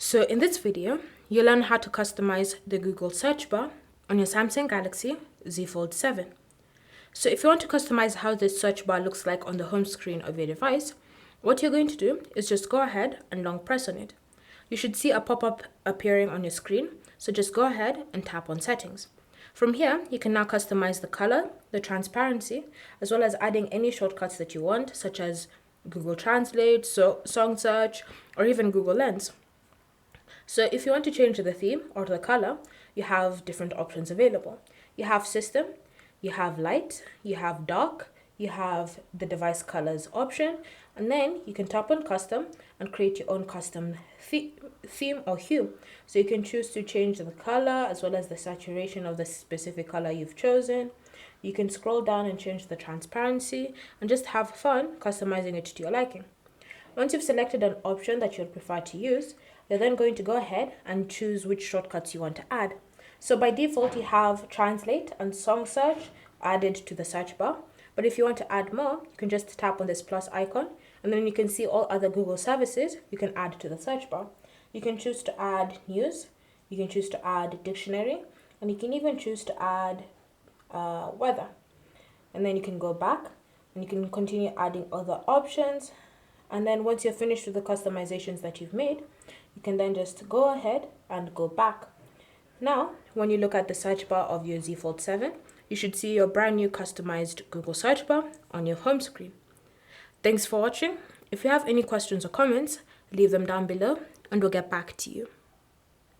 So in this video, you'll learn how to customize the Google search bar on your Samsung Galaxy Z Fold 7. So if you want to customize how this search bar looks like on the home screen of your device, what you're going to do is just go ahead and long press on it. You should see a pop-up appearing on your screen, so just go ahead and tap on settings. From here, you can now customize the color, the transparency, as well as adding any shortcuts that you want, such as Google Translate, Song Search, or even Google Lens. So if you want to change the theme or the color, you have different options available. You have system, you have light, you have dark, you have the device colors option, and then you can tap on custom and create your own custom theme or hue. So you can choose to change the color as well as the saturation of the specific color you've chosen. You can scroll down and change the transparency and just have fun customizing it to your liking. Once you've selected an option that you'll prefer to use, you're then going to go ahead and choose which shortcuts you want to add. So by default, you have Translate and Song Search added to the search bar. But if you want to add more, you can just tap on this plus icon, and then you can see all other Google services you can add to the search bar. You can choose to add news, you can choose to add dictionary, and you can even choose to add weather. And then you can go back and you can continue adding other options. And then once you're finished with the customizations that you've made, you can then just go ahead and go back. Now, when you look at the search bar of your Z Fold 7, you should see your brand new customized Google search bar on your home screen. Thanks for watching. If you have any questions or comments, leave them down below and we'll get back to you.